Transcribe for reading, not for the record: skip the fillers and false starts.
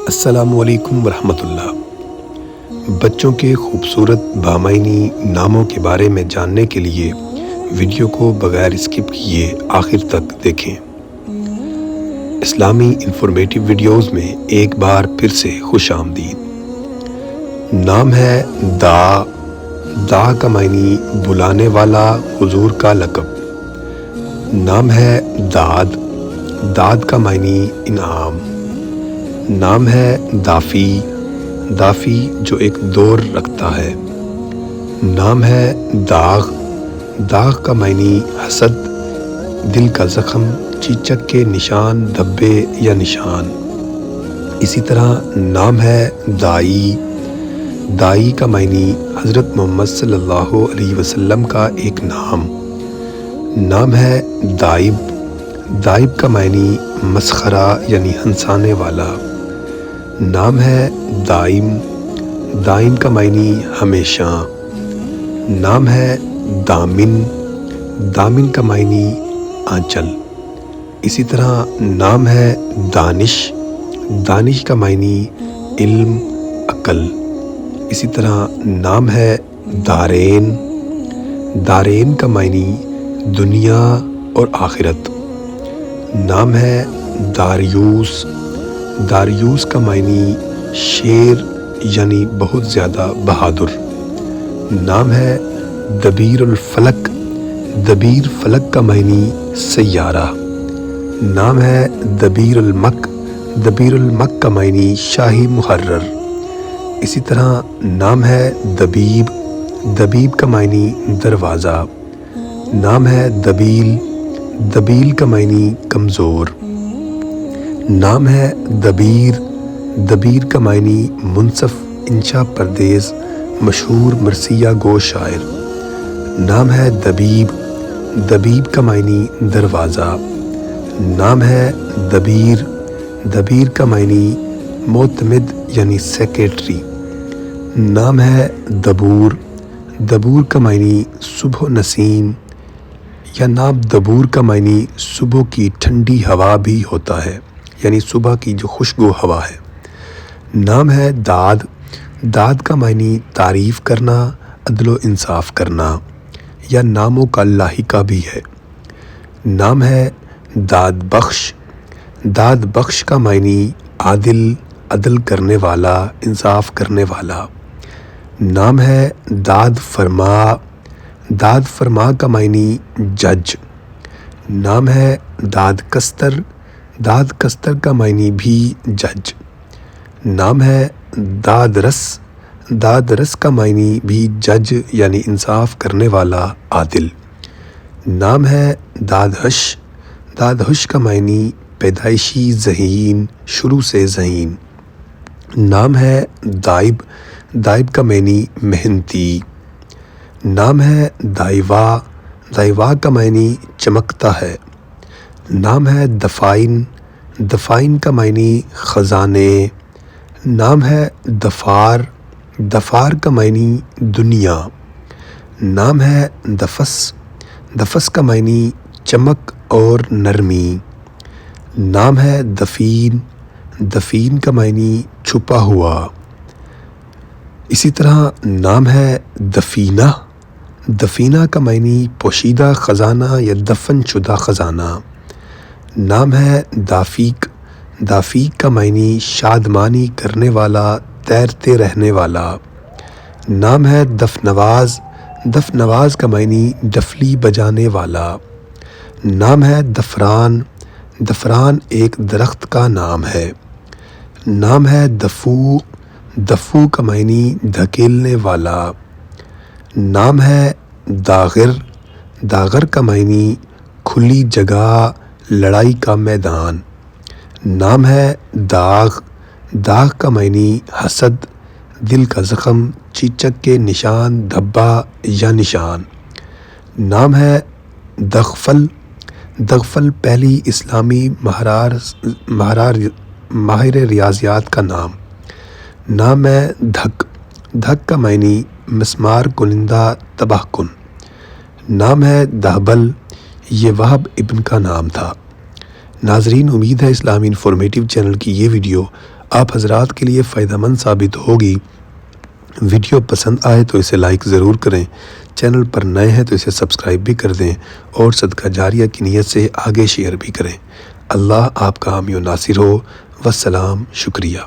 السلام علیکم ورحمۃ اللہ۔ بچوں کے خوبصورت بامعنی ناموں کے بارے میں جاننے کے لیے ویڈیو کو بغیر اسکپ کیے آخر تک دیکھیں۔ اسلامی انفارمیٹیو ویڈیوز میں ایک بار پھر سے خوش آمدید۔ نام ہے دا کا معنی بلانے والا، حضور کا لقب۔ نام ہے داد کا معنی انعام۔ نام ہے دافی جو ایک دور رکھتا ہے۔ نام ہے داغ کا معنی حسد، دل کا زخم، چیچک کے نشان، دھبے یا نشان۔ اسی طرح نام ہے دائی کا معنی حضرت محمد صلی اللہ علیہ وسلم کا ایک نام۔ نام ہے دائب کا معنی مسخرہ یعنی ہنسانے والا۔ نام ہے دائم کا معنی ہمیشہ۔ نام ہے دامن کا معنی آنچل۔ اسی طرح نام ہے دانش کا معنی علم، عقل۔ اسی طرح نام ہے دارین کا معنی دنیا اور آخرت۔ نام ہے داریوس کا معنی شیر یعنی بہت زیادہ بہادر۔ نام ہے دبیر فلک کا معنی سیارہ۔ نام ہے دبیر المک کا معنی شاہی محرر۔ اسی طرح نام ہے دبیب کا معنی دروازہ۔ نام ہے دبیل کا معنی کمزور۔ نام ہے دبیر کا معنی منصف، انشا پردیس، مشہور مرثیہ گو شاعر۔ نام ہے دبیب کا معنی دروازہ۔ نام ہے دبیر کا معنی معتمد یعنی سیکریٹری۔ نام ہے دبور کا معنی صبح نسیم، یا نام دبور کا معنی صبح کی ٹھنڈی ہوا بھی ہوتا ہے، یعنی صبح کی جو خوشبو ہوا ہے۔ نام ہے داد کا معنی تعریف کرنا، عدل و انصاف کرنا، یا ناموں کا لاحقہ بھی ہے۔ نام ہے داد بخش کا معنی عدل کرنے والا، انصاف کرنے والا۔ نام ہے داد فرما کا معنی جج۔ نام ہے داد کستر کا معنی بھی جج۔ نام ہے داد رس کا معنی بھی جج یعنی انصاف کرنے والا، عادل۔ نام ہے دادہش کا معنی پیدائشی ذہین، شروع سے ذہین۔ نام ہے دائب کا معنی محنتی۔ نام ہے دائوا کا معنی چمکتا ہے۔ نام ہے دفائن کا معنی خزانے۔ نام ہے دفار کا معنی دنیا۔ نام ہے دفس کا معنی چمک اور نرمی۔ نام ہے دفین کا معنی چھپا ہوا۔ اسی طرح نام ہے دفینہ کا معنی پوشیدہ خزانہ یا دفن شدہ خزانہ۔ نام ہے دافیق کا معنی شادمانی کرنے والا، تیرتے رہنے والا۔ نام ہے دفنواز کا معنی ڈفلی بجانے والا۔ نام ہے دفران ایک درخت کا نام ہے۔ نام ہے دفو کا معنی دھکیلنے والا۔ نام ہے داغر کا معنی کھلی جگہ، لڑائی کا میدان۔ نام ہے داغ کا معنی حسد، دل کا زخم، چیچک کے نشان، دھبا یا نشان۔ نام ہے دغفل پہلی اسلامی ماہر ریاضیات کا نام۔ نام ہے دھک کا معنی مسمار کنندہ، تباہ کن۔ نام ہے دہبل، یہ وہب ابن کا نام تھا۔ ناظرین، امید ہے اسلامی انفارمیٹیو چینل کی یہ ویڈیو آپ حضرات کے لیے فائدہ مند ثابت ہوگی۔ ویڈیو پسند آئے تو اسے لائک ضرور کریں، چینل پر نئے ہیں تو اسے سبسکرائب بھی کر دیں اور صدقہ جاریہ کی نیت سے آگے شیئر بھی کریں۔ اللہ آپ کا حامی و ناصر ہو۔ والسلام، شکریہ۔